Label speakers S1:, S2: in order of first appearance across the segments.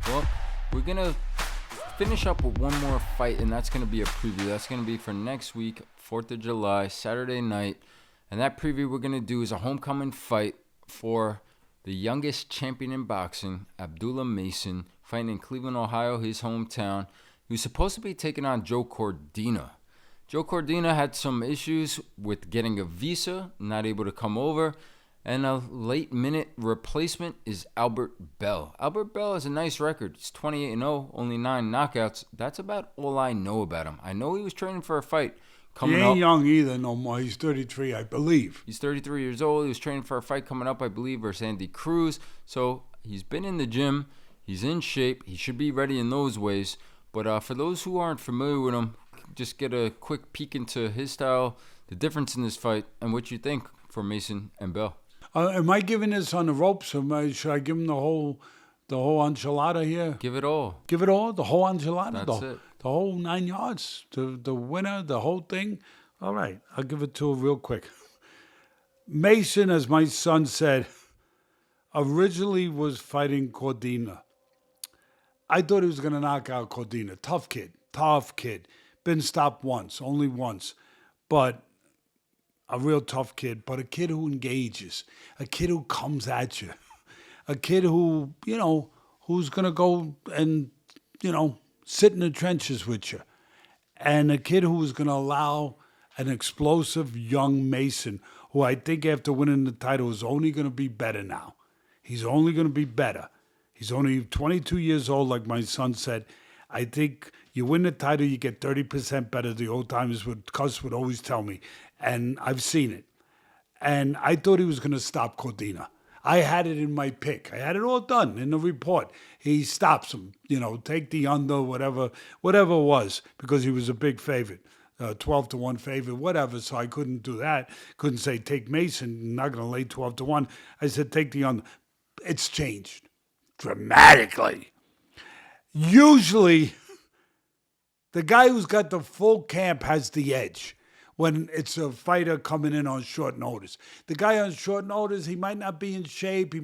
S1: Well, we're going to finish up with one more fight, and that's going to be a preview. That's going to be for next week, 4th of July, Saturday night. And that preview we're going to do is a homecoming fight for the youngest champion in boxing, Abdullah Mason, fighting in Cleveland, Ohio, his hometown. He was supposed to be taking on Joe Cordina. Joe Cordina had some issues with getting a visa, not able to come over. And a late-minute replacement is Albert Bell. Albert Bell has a nice record. He's 28-0, only 9 knockouts. That's about all I know about him. I know he was training for a fight coming up.
S2: He ain't young either no more. He's 33, I believe.
S1: He's 33 years old. He was training for a fight coming up, I believe, versus Andy Cruz. So he's been in the gym. He's in shape. He should be ready in those ways. But for those who aren't familiar with him, just get a quick peek into his style, the difference in this fight, and what you think for Mason and Bell.
S2: Am I giving this on the ropes? Should I give him the whole enchilada here?
S1: Give it all.
S2: Give it all? The whole enchilada?
S1: That's it.
S2: The whole 9 yards? The winner? The whole thing? All right. I'll give it to him real quick. Mason, as my son said, originally was fighting Cordina. I thought he was going to knock out Cordina. Tough kid. Been stopped once, only once. But a real tough kid, but a kid who engages, a kid who comes at you, a kid who, who's going to go and, sit in the trenches with you, and a kid who's going to allow an explosive young Mason, who I think after winning the title is only going to be better now. He's only going to be better. He's only 22 years old, like my son said. I think you win the title, you get 30% better. The old timers Cus would always tell me. And I've seen it. And I thought he was going to stop Cordina. I had it in my pick. I had it all done in the report. He stops him, take the under, whatever it was, because he was a big favorite, 12-1 favorite, whatever. So I couldn't do that. Couldn't say take Mason, not going to lay 12-1. I said take the under. It's changed dramatically. Usually, the guy who's got the full camp has the edge when it's a fighter coming in on short notice. The guy on short notice, he might not be in shape. He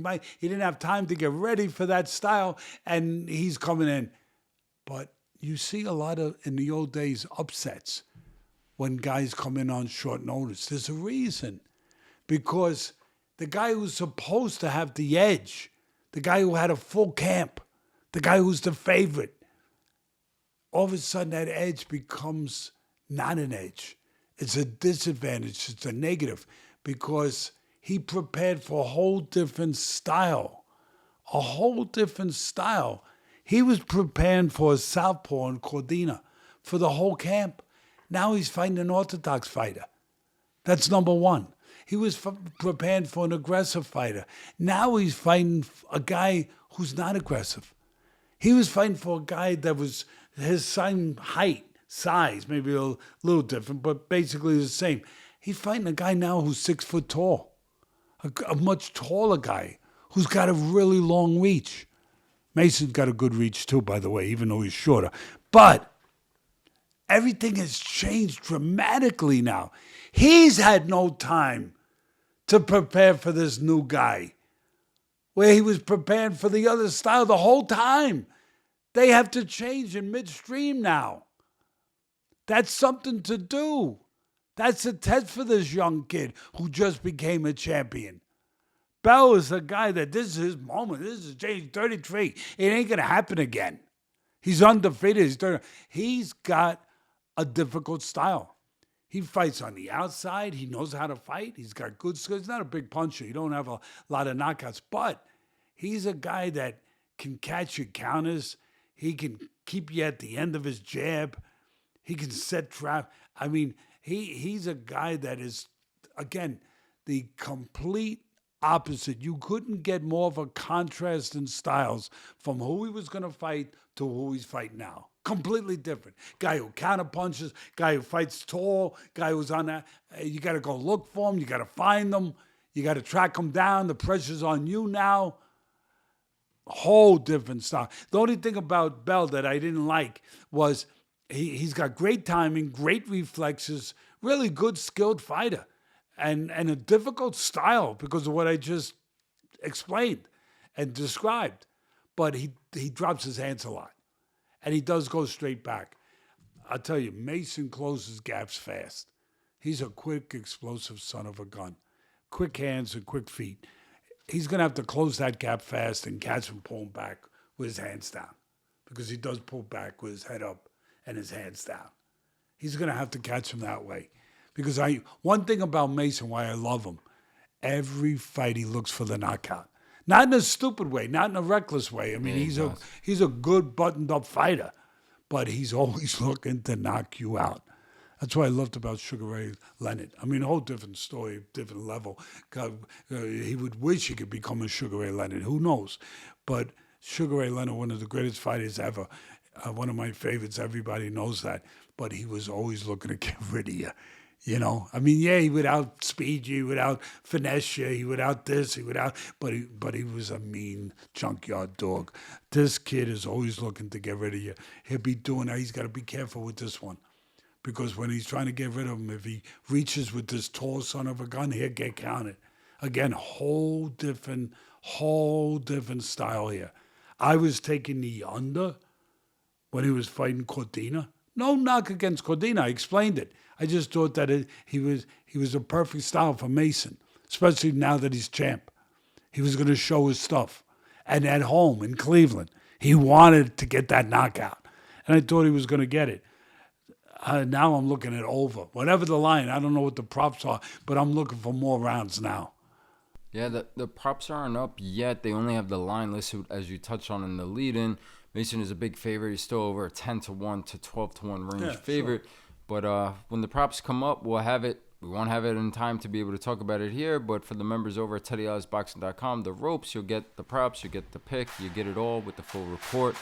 S2: didn't have time to get ready for that style, and he's coming in. But you see a lot of, in the old days, upsets when guys come in on short notice. There's a reason. Because the guy who's supposed to have the edge, the guy who had a full camp, the guy who's the favorite, all of a sudden that edge becomes not an edge. It's a disadvantage. It's a negative because he prepared for a whole different style. A whole different style. He was preparing for a southpaw in Cordina for the whole camp. Now he's fighting an orthodox fighter. That's number one. He was preparing for an aggressive fighter. Now he's fighting a guy who's not aggressive. He was fighting for a guy that was his same height, size, maybe a little different, but basically the same. He's fighting a guy now who's 6 foot tall, a much taller guy who's got a really long reach. Mason's got a good reach too, by the way, even though he's shorter. But everything has changed dramatically now. He's had no time to prepare for this new guy, where he was preparing for the other style the whole time. They have to change in midstream now. That's something to do. That's a test for this young kid who just became a champion. Bell is a guy that this is his moment. This is Jay 33. It ain't going to happen again. He's undefeated. He's got a difficult style. He fights on the outside. He knows how to fight. He's got good skills. He's not a big puncher. He don't have a lot of knockouts. But he's a guy that can catch your counters. He can keep you at the end of his jab. He can set trap. I mean, he's a guy that is, again, the complete opposite. You couldn't get more of a contrast in styles from who he was going to fight to who he's fighting now. Completely different. Guy who counterpunches, guy who fights tall, guy who's on that. You got to go look for him. You got to find them. You got to track them down. The pressure's on you now. Whole different style. The only thing about Bell that I didn't like was he's got great timing, great reflexes, really good, skilled fighter, and a difficult style because of what I just explained and described. but he drops his hands a lot. And he does go straight back. I'll tell you, Mason closes gaps fast. He's a quick, explosive son of a gun. Quick hands and quick feet. He's going to have to close that gap fast and catch him pulling back with his hands down, because he does pull back with his head up and his hands down. He's going to have to catch him that way. Because one thing about Mason, why I love him, every fight he looks for the knockout. Not in a stupid way, not in a reckless way. I mean, he's a good buttoned-up fighter, but he's always looking to knock you out. That's what I loved about Sugar Ray Leonard. I mean, a whole different story, different level. He would wish he could become a Sugar Ray Leonard. Who knows? But Sugar Ray Leonard, one of the greatest fighters ever, one of my favorites. Everybody knows that. But he was always looking to get rid of you. You know, I mean, yeah, he would outspeed you, he would out finesse you, he would out this, he would out, but he was a mean junkyard dog. This kid is always looking to get rid of you. He'll be doing that. He's got to be careful with this one, because when he's trying to get rid of him, if he reaches with this tall son of a gun, he'll get counted. Again, whole different style here. I was taking the under when he was fighting Cordina. No knock against Cordina. I explained it. I just thought that he was a perfect style for Mason, especially now that he's champ. He was going to show his stuff. And at home in Cleveland, he wanted to get that knockout. And I thought he was going to get it. Now I'm looking at over. Whatever the line, I don't know what the props are, but I'm looking for more rounds now.
S1: Yeah, the props aren't up yet. They only have the line listed, as you touched on in the lead-in. Mason is a big favorite. He's still over a 10-1 to 12-1 range favorite. Sure. But when the props come up, we'll have it. We won't have it in time to be able to talk about it here. But for the members over at TeddyOzBoxing.com, the ropes, you'll get the props, you get the pick, you get it all with the full report.